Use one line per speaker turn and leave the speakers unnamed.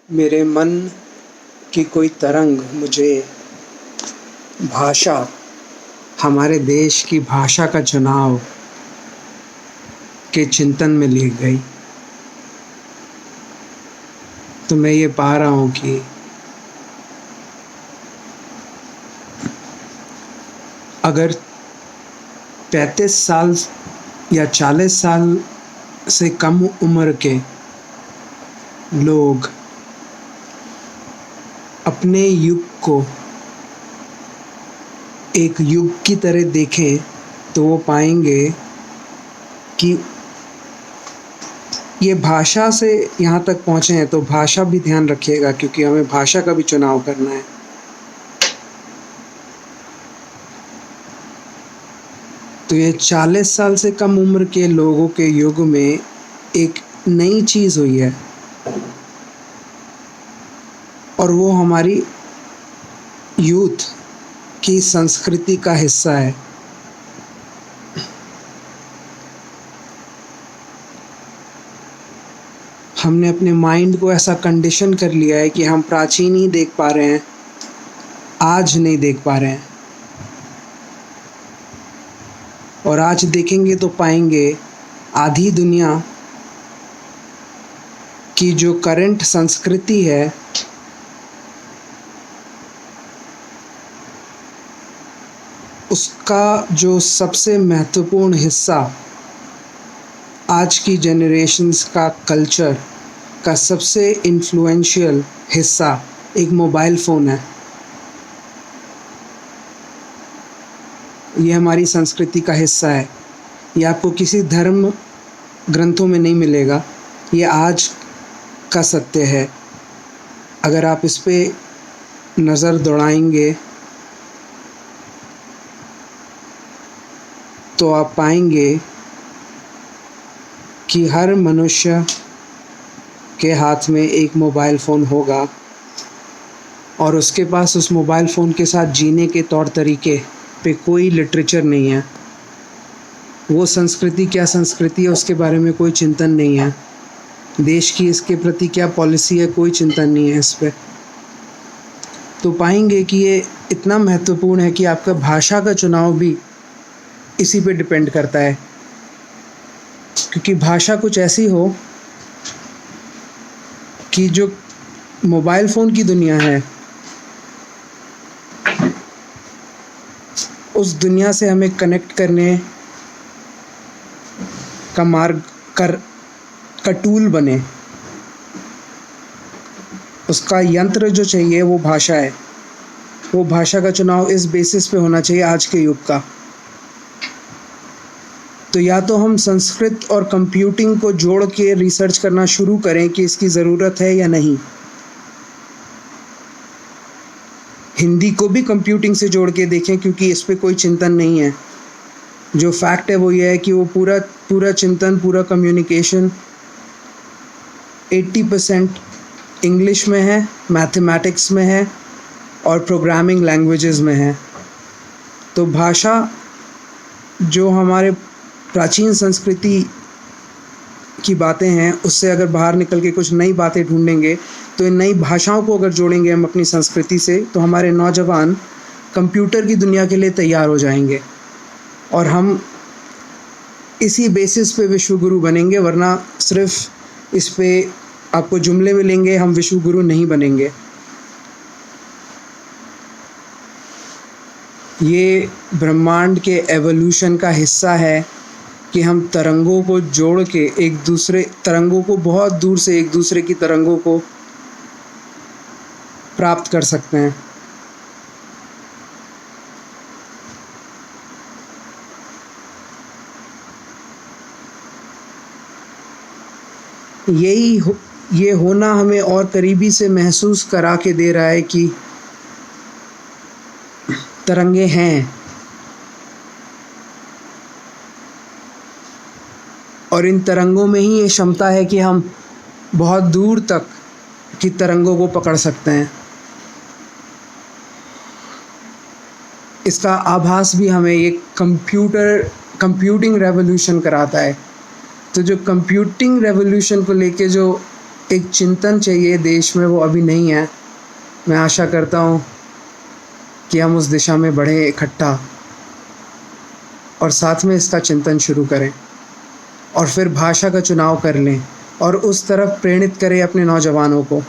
मेरे मन की कोई तरंग मुझे भाषा, हमारे देश की भाषा का चुनाव के चिंतन में ले गई। तो मैं ये पा रहा हूँ कि अगर 35 साल या 40 साल से कम उम्र के लोग अपने युग को एक युग की तरह देखें तो वो पाएंगे कि ये भाषा से यहाँ तक पहुँचे हैं। तो भाषा भी ध्यान रखिएगा, क्योंकि हमें भाषा का भी चुनाव करना है। तो ये 40 साल से कम उम्र के लोगों के युग में एक नई चीज़ हुई है, और वो हमारी यूथ की संस्कृति का हिस्सा है। हमने अपने माइंड को ऐसा कंडीशन कर लिया है कि हम प्राचीन ही देख पा रहे हैं, आज नहीं देख पा रहे हैं। और आज देखेंगे तो पाएंगे आधी दुनिया की जो करंट संस्कृति है उसका जो सबसे महत्वपूर्ण हिस्सा आज की जनरेशन्स का कल्चर का सबसे इन्फ्लुएंशियल हिस्सा एक मोबाइल फ़ोन है। ये हमारी संस्कृति का हिस्सा है। ये आपको किसी धर्म ग्रंथों में नहीं मिलेगा, ये आज का सत्य है। अगर आप इस पे नज़र दौड़ाएंगे तो आप पाएंगे कि हर मनुष्य के हाथ में एक मोबाइल फ़ोन होगा, और उसके पास उस मोबाइल फ़ोन के साथ जीने के तौर तरीके पे कोई लिटरेचर नहीं है। वो संस्कृति क्या संस्कृति है उसके बारे में कोई चिंतन नहीं है। देश की इसके प्रति क्या पॉलिसी है, कोई चिंतन नहीं है इस पे। तो पाएंगे कि ये इतना महत्वपूर्ण है कि आपका भाषा का चुनाव भी इसी पे डिपेंड करता है। क्योंकि भाषा कुछ ऐसी हो कि जो मोबाइल फ़ोन की दुनिया है, उस दुनिया से हमें कनेक्ट करने का मार्ग का टूल बने। उसका यंत्र जो चाहिए वो भाषा है। वो भाषा का चुनाव इस बेसिस पे होना चाहिए आज के युग का। तो या तो हम संस्कृत और कंप्यूटिंग को जोड़ के रिसर्च करना शुरू करें कि इसकी ज़रूरत है या नहीं। हिंदी को भी कंप्यूटिंग से जोड़ के देखें, क्योंकि इस पे कोई चिंतन नहीं है। जो फैक्ट है वो ये है कि वो पूरा चिंतन, पूरा कम्युनिकेशन 80% इंग्लिश में है, मैथमेटिक्स में है और प्रोग्रामिंग लैंग्वेजेस में है। तो भाषा जो हमारे प्राचीन संस्कृति की बातें हैं, उससे अगर बाहर निकल के कुछ नई बातें ढूंढेंगे, तो इन नई भाषाओं को अगर जोड़ेंगे हम अपनी संस्कृति से, तो हमारे नौजवान कंप्यूटर की दुनिया के लिए तैयार हो जाएंगे और हम इसी बेसिस पे विश्व गुरु बनेंगे। वरना सिर्फ इस पे आपको जुमले मिलेंगे, हम विश्व गुरु नहीं बनेंगे। ये ब्रह्मांड के एवोल्यूशन का हिस्सा है कि हम तरंगों को जोड़ के तरंगों को बहुत दूर से एक दूसरे की तरंगों को प्राप्त कर सकते हैं। ये होना हमें और करीबी से महसूस करा के दे रहा है कि तरंगे हैं, और इन तरंगों में ही ये क्षमता है कि हम बहुत दूर तक की तरंगों को पकड़ सकते हैं। इसका आभास भी हमें ये कंप्यूटिंग रेवोल्यूशन कराता है। तो जो कंप्यूटिंग रेवोल्यूशन को लेके जो एक चिंतन चाहिए देश में, वो अभी नहीं है। मैं आशा करता हूँ कि हम उस दिशा में बढ़ें इकट्ठा और साथ में इसका चिंतन शुरू करें और फिर भाषा का चुनाव कर लें और उस तरफ प्रेरित करें अपने नौजवानों को